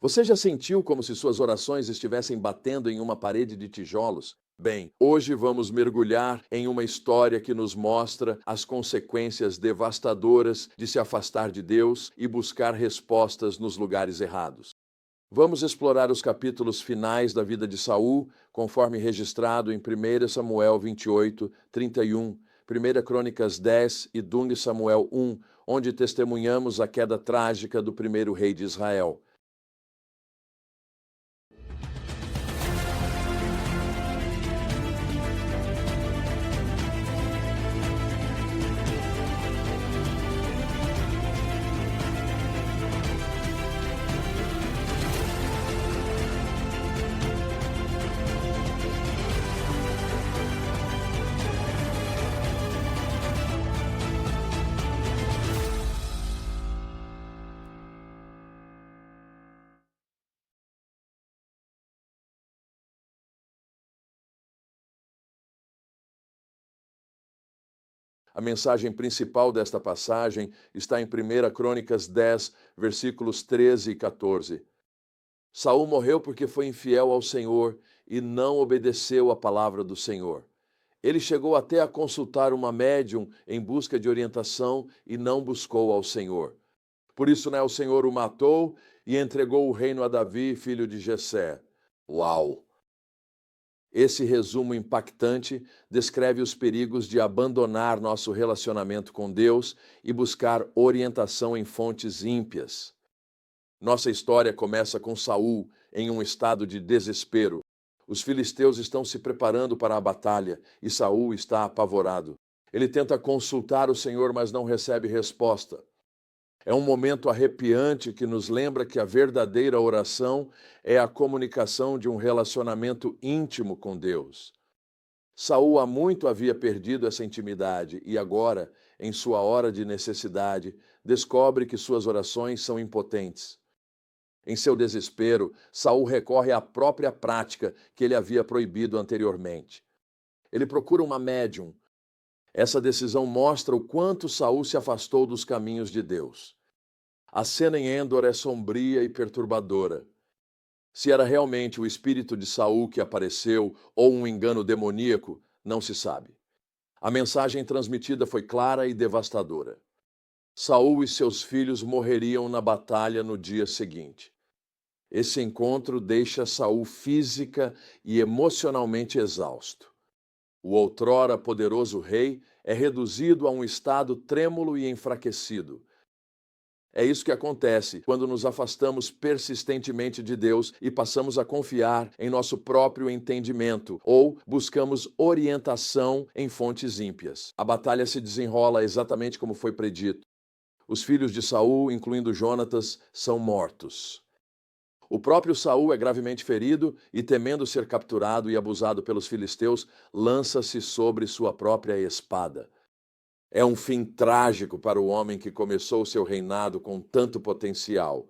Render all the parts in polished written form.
Você já sentiu como se suas orações estivessem batendo em uma parede de tijolos? Bem, hoje vamos mergulhar em uma história que nos mostra as consequências devastadoras de se afastar de Deus e buscar respostas nos lugares errados. Vamos explorar os capítulos finais da vida de Saul, conforme registrado em 1 Samuel 28, 31, 1 Crônicas 10 e 2 Samuel 1, onde testemunhamos a queda trágica do primeiro rei de Israel. A mensagem principal desta passagem está em 1 Crônicas 10, versículos 13 e 14. Saul morreu porque foi infiel ao Senhor e não obedeceu à palavra do Senhor. Ele chegou até a consultar uma médium em busca de orientação e não buscou ao Senhor. Por isso, o Senhor o matou e entregou o reino a Davi, filho de Jessé. Uau! Esse resumo impactante descreve os perigos de abandonar nosso relacionamento com Deus e buscar orientação em fontes ímpias. Nossa história começa com Saul em um estado de desespero. Os filisteus estão se preparando para a batalha e Saul está apavorado. Ele tenta consultar o Senhor, mas não recebe resposta. É um momento arrepiante que nos lembra que a verdadeira oração é a comunicação de um relacionamento íntimo com Deus. Saul há muito havia perdido essa intimidade e agora, em sua hora de necessidade, descobre que suas orações são impotentes. Em seu desespero, Saul recorre à própria prática que ele havia proibido anteriormente. Ele procura uma médium. Essa decisão mostra o quanto Saul se afastou dos caminhos de Deus. A cena em Endor é sombria e perturbadora. Se era realmente o espírito de Saul que apareceu ou um engano demoníaco, não se sabe. A mensagem transmitida foi clara e devastadora. Saul e seus filhos morreriam na batalha no dia seguinte. Esse encontro deixa Saul física e emocionalmente exausto. O outrora poderoso rei é reduzido a um estado trêmulo e enfraquecido. É isso que acontece quando nos afastamos persistentemente de Deus e passamos a confiar em nosso próprio entendimento ou buscamos orientação em fontes ímpias. A batalha se desenrola exatamente como foi predito. Os filhos de Saul, incluindo Jonatas, são mortos. O próprio Saul é gravemente ferido e, temendo ser capturado e abusado pelos filisteus, lança-se sobre sua própria espada. É um fim trágico para o homem que começou seu reinado com tanto potencial.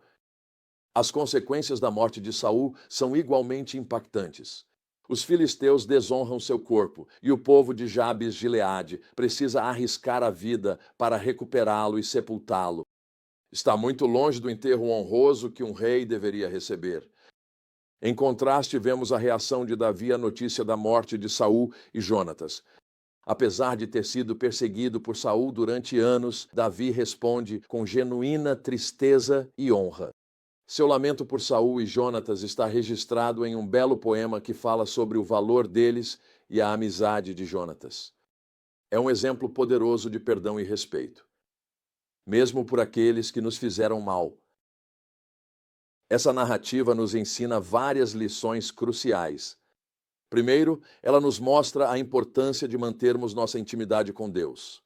As consequências da morte de Saul são igualmente impactantes. Os filisteus desonram seu corpo e o povo de Jabes-Gileade precisa arriscar a vida para recuperá-lo e sepultá-lo. Está muito longe do enterro honroso que um rei deveria receber. Em contraste, vemos a reação de Davi à notícia da morte de Saul e Jonatas. Apesar de ter sido perseguido por Saul durante anos, Davi responde com genuína tristeza e honra. Seu lamento por Saul e Jonatas está registrado em um belo poema que fala sobre o valor deles e a amizade de Jonatas. É um exemplo poderoso de perdão e respeito, mesmo por aqueles que nos fizeram mal. Essa narrativa nos ensina várias lições cruciais. Primeiro, ela nos mostra a importância de mantermos nossa intimidade com Deus.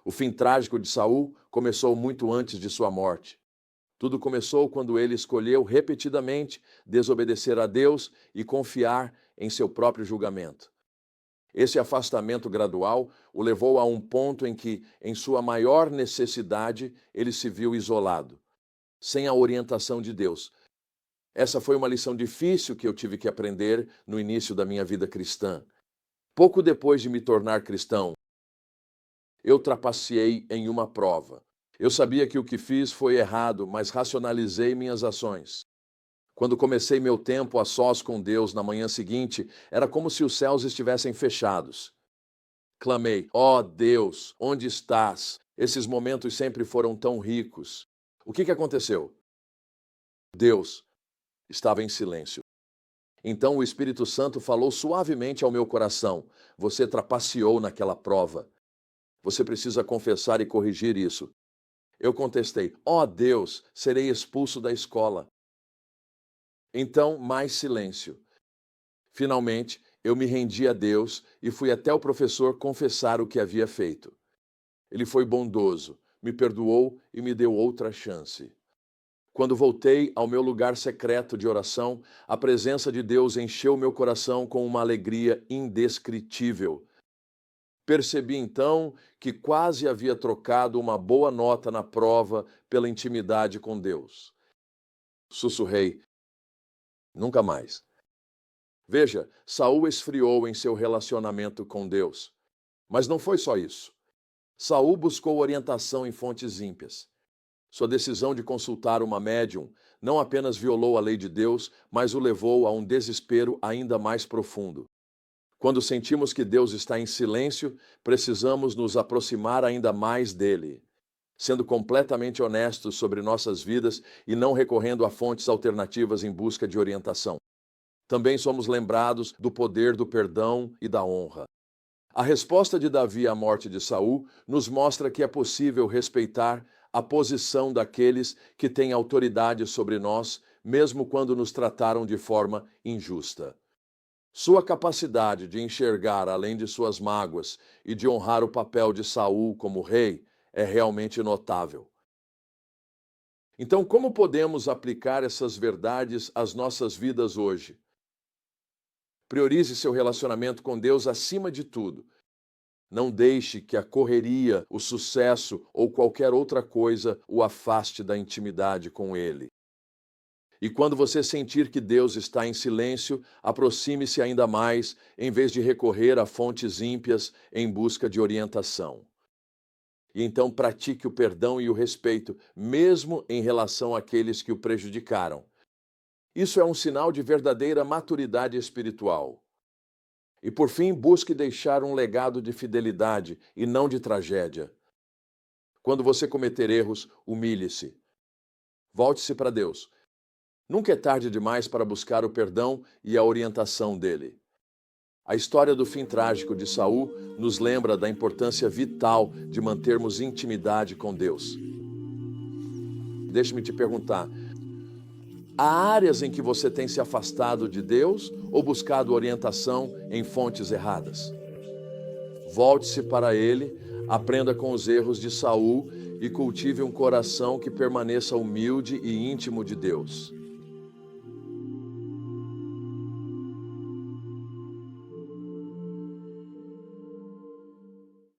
O fim trágico de Saul começou muito antes de sua morte. Tudo começou quando ele escolheu repetidamente desobedecer a Deus e confiar em seu próprio julgamento. Esse afastamento gradual o levou a um ponto em que, em sua maior necessidade, ele se viu isolado, sem a orientação de Deus. Essa foi uma lição difícil que eu tive que aprender no início da minha vida cristã. Pouco depois de me tornar cristão, eu trapaceei em uma prova. Eu sabia que o que fiz foi errado, mas racionalizei minhas ações. Quando comecei meu tempo a sós com Deus na manhã seguinte, era como se os céus estivessem fechados. Clamei: ó Deus, onde estás? Esses momentos sempre foram tão ricos. O que aconteceu? Deus estava em silêncio. Então o Espírito Santo falou suavemente ao meu coração: você trapaceou naquela prova. Você precisa confessar e corrigir isso. Eu contestei: ó Deus, serei expulso da escola. Então, mais silêncio. Finalmente, eu me rendi a Deus e fui até o professor confessar o que havia feito. Ele foi bondoso, me perdoou e me deu outra chance. Quando voltei ao meu lugar secreto de oração, a presença de Deus encheu meu coração com uma alegria indescritível. Percebi então que quase havia trocado uma boa nota na prova pela intimidade com Deus. Sussurrei: nunca mais. Veja, Saul esfriou em seu relacionamento com Deus. Mas não foi só isso. Saul buscou orientação em fontes ímpias. Sua decisão de consultar uma médium não apenas violou a lei de Deus, mas o levou a um desespero ainda mais profundo. Quando sentimos que Deus está em silêncio, precisamos nos aproximar ainda mais dele, sendo completamente honestos sobre nossas vidas e não recorrendo a fontes alternativas em busca de orientação. Também somos lembrados do poder do perdão e da honra. A resposta de Davi à morte de Saul nos mostra que é possível respeitar a posição daqueles que têm autoridade sobre nós, mesmo quando nos trataram de forma injusta. Sua capacidade de enxergar além de suas mágoas e de honrar o papel de Saul como rei é realmente notável. Então, como podemos aplicar essas verdades às nossas vidas hoje? Priorize seu relacionamento com Deus acima de tudo. Não deixe que a correria, o sucesso ou qualquer outra coisa o afaste da intimidade com Ele. E quando você sentir que Deus está em silêncio, aproxime-se ainda mais, em vez de recorrer a fontes ímpias em busca de orientação. E então pratique o perdão e o respeito, mesmo em relação àqueles que o prejudicaram. Isso é um sinal de verdadeira maturidade espiritual. E por fim, busque deixar um legado de fidelidade e não de tragédia. Quando você cometer erros, humilhe-se. Volte-se para Deus. Nunca é tarde demais para buscar o perdão e a orientação dele. A história do fim trágico de Saul nos lembra da importância vital de mantermos intimidade com Deus. Deixe-me te perguntar: há áreas em que você tem se afastado de Deus ou buscado orientação em fontes erradas? Volte-se para Ele, aprenda com os erros de Saul e cultive um coração que permaneça humilde e íntimo de Deus.